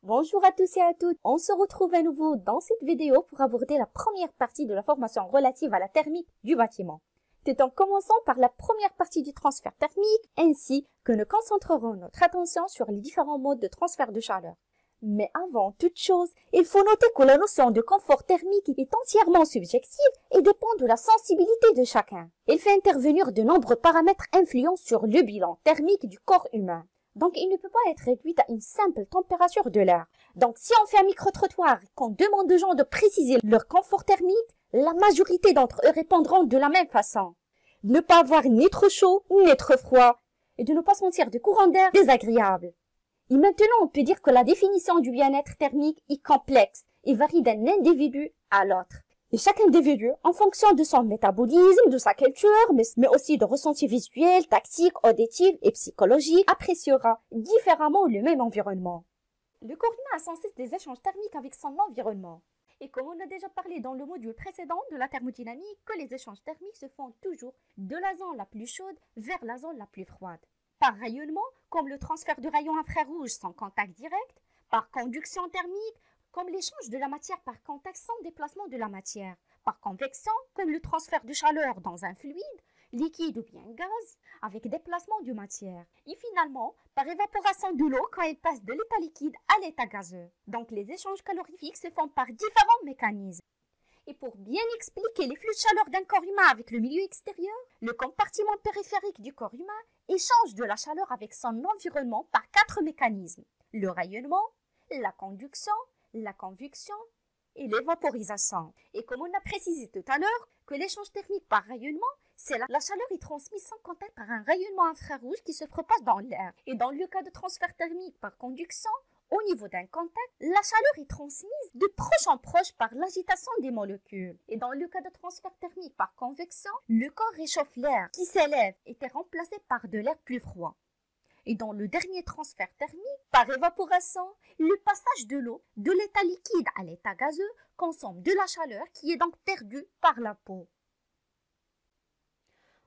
Bonjour à tous et à toutes, on se retrouve à nouveau dans cette vidéo pour aborder la première partie de la formation relative à la thermique du bâtiment. C'est en commençant par la première partie du transfert thermique, ainsi que nous concentrerons notre attention sur les différents modes de transfert de chaleur. Mais avant toute chose, il faut noter que la notion de confort thermique est entièrement subjective et dépend de la sensibilité de chacun. Il fait intervenir de nombreux paramètres influents sur le bilan thermique du corps humain. Donc, il ne peut pas être réduit à une simple température de l'air. Donc, si on fait un micro-trottoir et qu'on demande aux gens de préciser leur confort thermique, la majorité d'entre eux répondront de la même façon. Ne pas avoir ni trop chaud, ni trop froid, et de ne pas sentir de courant d'air désagréable. Et maintenant, on peut dire que la définition du bien-être thermique est complexe et varie d'un individu à l'autre. Et chaque individu, en fonction de son métabolisme, de sa culture, mais aussi de ressentis visuels, tactiques, auditifs et psychologiques, appréciera différemment le même environnement. Le corps humain a sans cesse des échanges thermiques avec son environnement. Et comme on a déjà parlé dans le module précédent de la thermodynamique, que les échanges thermiques se font toujours de la zone la plus chaude vers la zone la plus froide. Par rayonnement, comme le transfert de rayons infrarouges sans contact direct, par conduction thermique, comme l'échange de la matière par contact sans déplacement de la matière, par convection, comme le transfert de chaleur dans un fluide, liquide ou bien gaz, avec déplacement de matière, et finalement, par évaporation de l'eau quand elle passe de l'état liquide à l'état gazeux. Donc les échanges calorifiques se font par différents mécanismes. Et pour bien expliquer les flux de chaleur d'un corps humain avec le milieu extérieur, le compartiment périphérique du corps humain échange de la chaleur avec son environnement par 4 mécanismes. Le rayonnement, la conduction, la convection et l'évaporisation. Et comme on a précisé tout à l'heure que l'échange thermique par rayonnement, c'est la chaleur est transmise sans contact par un rayonnement infrarouge qui se propage dans l'air. Et dans le cas de transfert thermique par conduction, au niveau d'un contact, la chaleur est transmise de proche en proche par l'agitation des molécules. Et dans le cas de transfert thermique par convection, le corps réchauffe l'air qui s'élève et est remplacé par de l'air plus froid. Et dans le dernier transfert thermique, par évaporation, le passage de l'eau de l'état liquide à l'état gazeux consomme de la chaleur qui est donc perdue par la peau.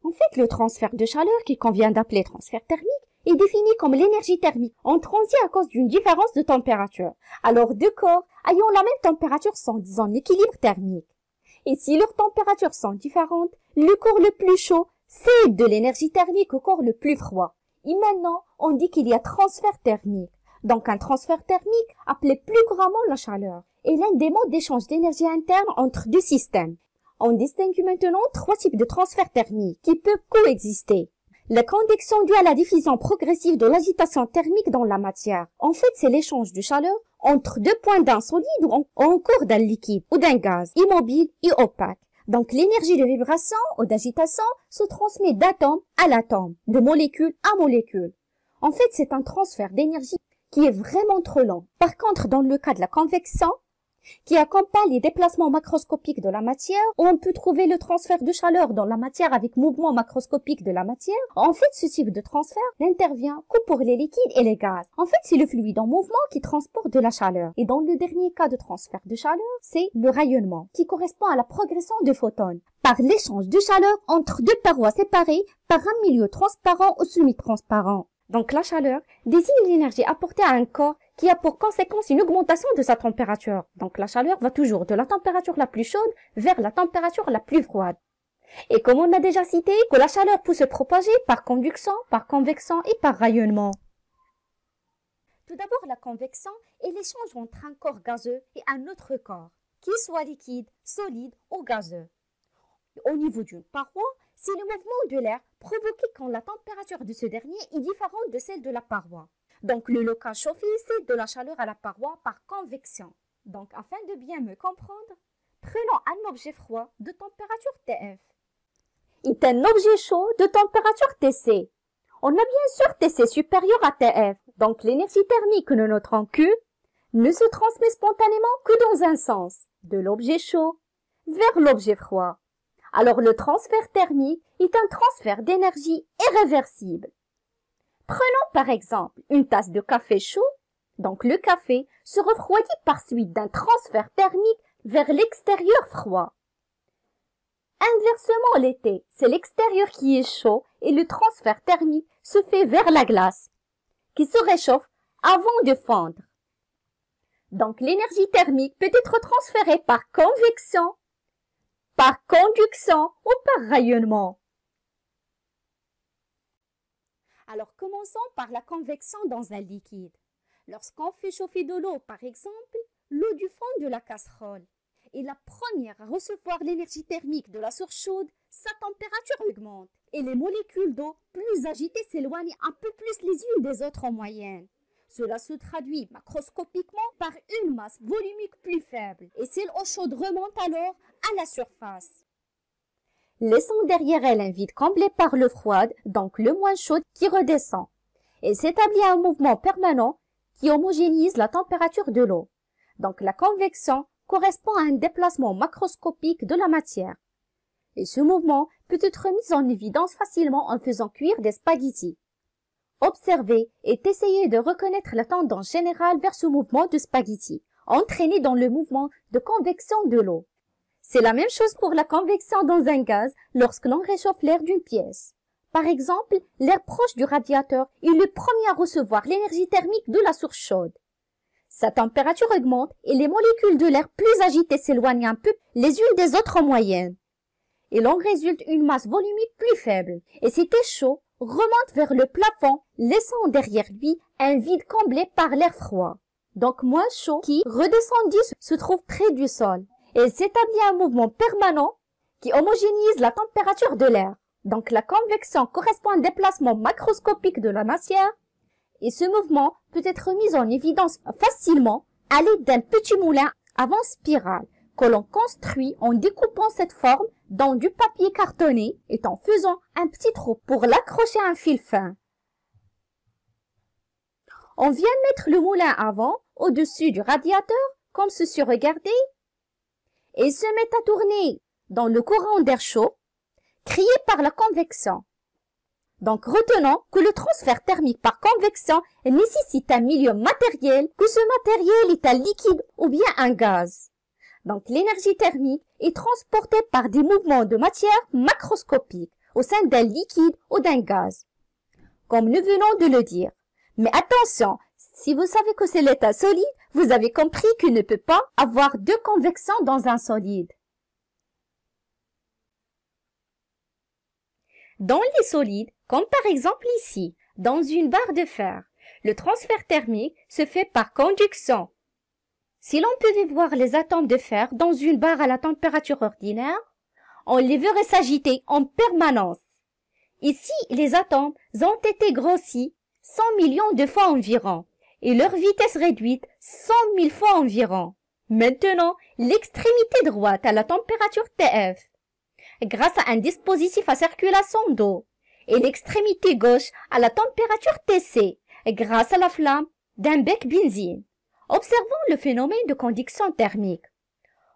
En fait, le transfert de chaleur qu'il convient d'appeler transfert thermique est défini comme l'énergie thermique en transit à cause d'une différence de température. Alors, deux corps ayant la même température sont en équilibre thermique. Et si leurs températures sont différentes, le corps le plus chaud cède de l'énergie thermique au corps le plus froid. Et maintenant, on dit qu'il y a transfert thermique. Donc, un transfert thermique, appelé plus couramment la chaleur, est l'un des modes d'échange d'énergie interne entre deux systèmes. On distingue maintenant 3 types de transfert thermique qui peuvent coexister. La convection due à la diffusion progressive de l'agitation thermique dans la matière. En fait, c'est l'échange de chaleur entre 2 points d'un solide ou encore d'un liquide ou d'un gaz immobile et opaque. Donc, l'énergie de vibration ou d'agitation se transmet d'atome à l'atome, de molécule à molécule. En fait, c'est un transfert d'énergie qui est vraiment trop lent. Par contre, dans le cas de la convection, qui accompagne les déplacements macroscopiques de la matière, où on peut trouver le transfert de chaleur dans la matière avec mouvement macroscopique de la matière. En fait, ce type de transfert n'intervient que pour les liquides et les gaz. En fait, c'est le fluide en mouvement qui transporte de la chaleur. Et dans le dernier cas de transfert de chaleur, c'est le rayonnement, qui correspond à la progression de photons, par l'échange de chaleur entre 2 parois séparées par un milieu transparent ou semi-transparent. Donc la chaleur désigne l'énergie apportée à un corps qui a pour conséquence une augmentation de sa température. Donc la chaleur va toujours de la température la plus chaude vers la température la plus froide. Et comme on a déjà cité, que la chaleur peut se propager par conduction, par convection et par rayonnement. Tout d'abord, la convection est l'échange entre un corps gazeux et un autre corps, qu'il soit liquide, solide ou gazeux. Au niveau d'une paroi, c'est le mouvement de l'air provoqué quand la température de ce dernier est différente de celle de la paroi. Donc, le local chauffé cède de la chaleur à la paroi par convection. Donc, afin de bien me comprendre, prenons un objet froid de température TF et un objet chaud de température TC. On a bien sûr TC supérieur à TF, donc l'énergie thermique que nous notons Q ne se transmet spontanément que dans un sens, de l'objet chaud vers l'objet froid. Alors, le transfert thermique est un transfert d'énergie irréversible. Prenons par exemple une tasse de café chaud. Donc, le café se refroidit par suite d'un transfert thermique vers l'extérieur froid. Inversement, l'été, c'est l'extérieur qui est chaud et le transfert thermique se fait vers la glace, qui se réchauffe avant de fondre. Donc l'énergie thermique peut être transférée par convection, par conduction ou par rayonnement. Alors commençons par la convection dans un liquide. Lorsqu'on fait chauffer de l'eau, par exemple, l'eau du fond de la casserole est la première à recevoir l'énergie thermique de la source chaude, sa température augmente et les molécules d'eau plus agitées s'éloignent un peu plus les unes des autres en moyenne. Cela se traduit macroscopiquement par une masse volumique plus faible et celle eau chaude remonte alors à la surface, laissant derrière elle un vide comblé par le froid, donc le moins chaud qui redescend. Et s'établit un mouvement permanent qui homogénise la température de l'eau. Donc la convection correspond à un déplacement macroscopique de la matière. Et ce mouvement peut être mis en évidence facilement en faisant cuire des spaghettis. Observez et essayez de reconnaître la tendance générale vers ce mouvement de spaghettis, entraîné dans le mouvement de convection de l'eau. C'est la même chose pour la convection dans un gaz lorsque l'on réchauffe l'air d'une pièce. Par exemple, l'air proche du radiateur est le premier à recevoir l'énergie thermique de la source chaude. Sa température augmente et les molécules de l'air plus agitées s'éloignent un peu les unes des autres en moyenne. Il en résulte une masse volumique plus faible et cet air chaud remonte vers le plafond, laissant derrière lui un vide comblé par l'air froid. Donc moins chaud qui, redescendu, se trouve près du sol. Et s'établit un mouvement permanent qui homogénise la température de l'air. Donc la convection correspond à un déplacement macroscopique de la matière et ce mouvement peut être mis en évidence facilement à l'aide d'un petit moulin avant spirale que l'on construit en découpant cette forme dans du papier cartonné et en faisant un petit trou pour l'accrocher à un fil fin. On vient mettre le moulin avant au-dessus du radiateur comme ceci, regardez, et se met à tourner dans le courant d'air chaud créé par la convection. Donc retenons que le transfert thermique par convection nécessite un milieu matériel, que ce matériel est un liquide ou bien un gaz. Donc l'énergie thermique est transportée par des mouvements de matière macroscopiques au sein d'un liquide ou d'un gaz, comme nous venons de le dire. Mais attention, si vous savez que c'est l'état solide, vous avez compris qu'il ne peut pas avoir deux convections dans un solide. Dans les solides, comme par exemple ici, dans une barre de fer, le transfert thermique se fait par conduction. Si l'on pouvait voir les atomes de fer dans une barre à la température ordinaire, on les verrait s'agiter en permanence. Ici, les atomes ont été grossis 100 millions de fois environ et leur vitesse réduite 100 000 fois environ. Maintenant, l'extrémité droite à la température TF, grâce à un dispositif à circulation d'eau, et l'extrémité gauche à la température TC, grâce à la flamme d'un bec benzine. Observons le phénomène de conduction thermique.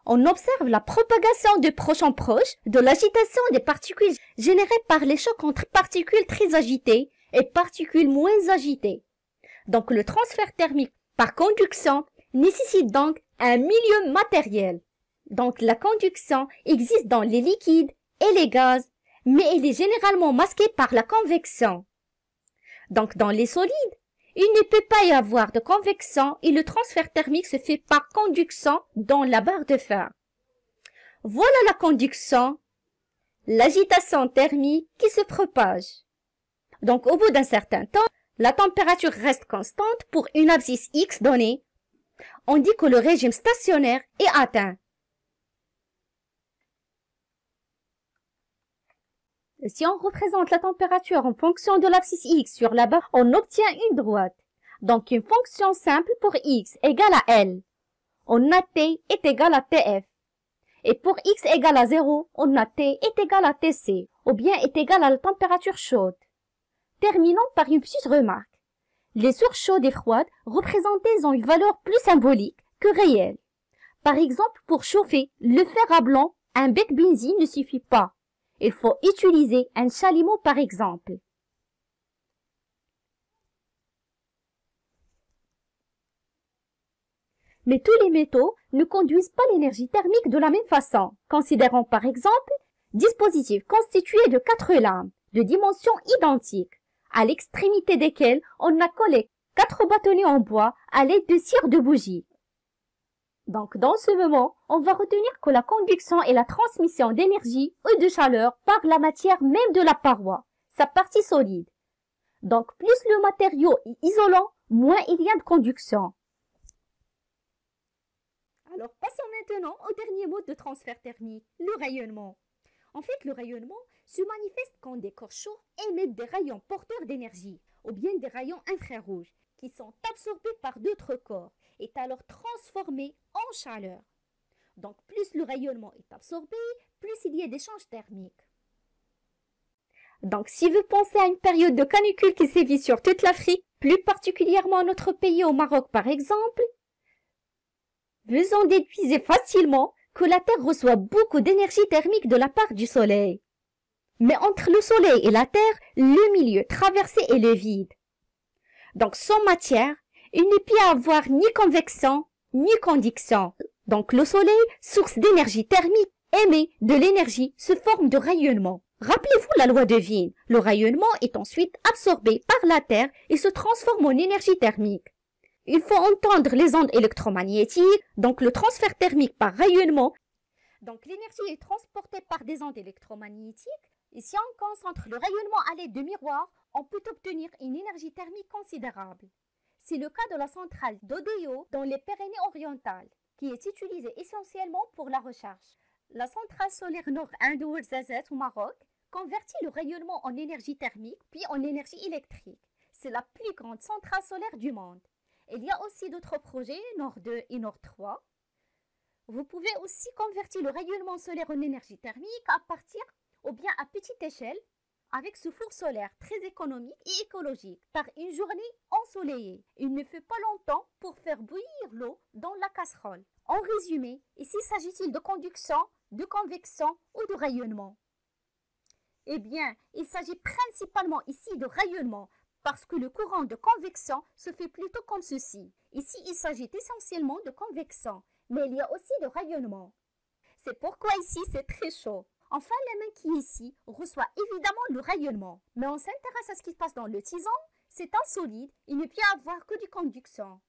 On observe la propagation de proche en proche de l'agitation des particules générées par les chocs entre particules très agitées et particules moins agitées. Donc le transfert thermique par conduction nécessite donc un milieu matériel. Donc la conduction existe dans les liquides et les gaz, mais elle est généralement masquée par la convection. Donc dans les solides, il ne peut pas y avoir de convection et le transfert thermique se fait par conduction dans la barre de fer. Voilà la conduction, l'agitation thermique qui se propage. Donc au bout d'un certain temps, la température reste constante pour une abscisse X donnée. On dit que le régime stationnaire est atteint. Si on représente la température en fonction de l'abscisse X sur la barre, on obtient une droite. Donc une fonction simple pour X égale à L. On a T est égal à TF. Et pour X égale à 0, on a T est égal à TC, ou bien est égal à la température chaude. Terminons par une petite remarque. Les sources chaudes et froides représentées ont une valeur plus symbolique que réelle. Par exemple, pour chauffer le fer à blanc, un bec benzine ne suffit pas. Il faut utiliser un chalumeau par exemple. Mais tous les métaux ne conduisent pas l'énergie thermique de la même façon. Considérons par exemple dispositifs constitués de 4 lames de dimensions identiques, à l'extrémité desquelles on a collé 4 bâtonnets en bois à l'aide de cire de bougie. Donc, dans ce moment, on va retenir que la conduction est la transmission d'énergie ou de chaleur par la matière même de la paroi, sa partie solide. Donc, plus le matériau est isolant, moins il y a de conduction. Alors, passons maintenant au dernier mode de transfert thermique, le rayonnement. En fait, le rayonnement se manifeste quand des corps chauds émettent des rayons porteurs d'énergie, ou bien des rayons infrarouges, qui sont absorbés par d'autres corps, et alors transformés en chaleur. Donc, plus le rayonnement est absorbé, plus il y a d'échanges thermiques. Donc, si vous pensez à une période de canicule qui sévit sur toute l'Afrique, plus particulièrement à notre pays, au Maroc par exemple, vous en déduisez facilement que la Terre reçoit beaucoup d'énergie thermique de la part du Soleil. Mais entre le Soleil et la Terre, le milieu traversé est le vide. Donc, sans matière, il ne peut y avoir ni convection, ni conduction. Donc, le Soleil, source d'énergie thermique, émet de l'énergie sous forme de rayonnement. Rappelez-vous la loi de Wien. Le rayonnement est ensuite absorbé par la Terre et se transforme en énergie thermique. Il faut entendre les ondes électromagnétiques, donc le transfert thermique par rayonnement. Donc l'énergie est transportée par des ondes électromagnétiques. Et si on concentre le rayonnement à l'aide de miroirs, on peut obtenir une énergie thermique considérable. C'est le cas de la centrale d'Odeo dans les Pyrénées-Orientales, qui est utilisée essentiellement pour la recherche. La centrale solaire Nord 1 de Ouarzazate au Maroc convertit le rayonnement en énergie thermique puis en énergie électrique. C'est la plus grande centrale solaire du monde. Il y a aussi d'autres projets, Nord 2 et Nord 3. Vous pouvez aussi convertir le rayonnement solaire en énergie thermique à partir ou bien à petite échelle avec ce four solaire très économique et écologique par une journée ensoleillée. Il ne fait pas longtemps pour faire bouillir l'eau dans la casserole. En résumé, ici s'agit-il de conduction, de convection ou de rayonnement? Eh bien, il s'agit principalement ici de rayonnement parce que le courant de convection se fait plutôt comme ceci. Ici, il s'agit essentiellement de convection, mais il y a aussi de rayonnement. C'est pourquoi ici, c'est très chaud. Enfin, la main qui est ici reçoit évidemment le rayonnement. Mais on s'intéresse à ce qui se passe dans le tison. C'est insolide, il ne peut y avoir que du conduction.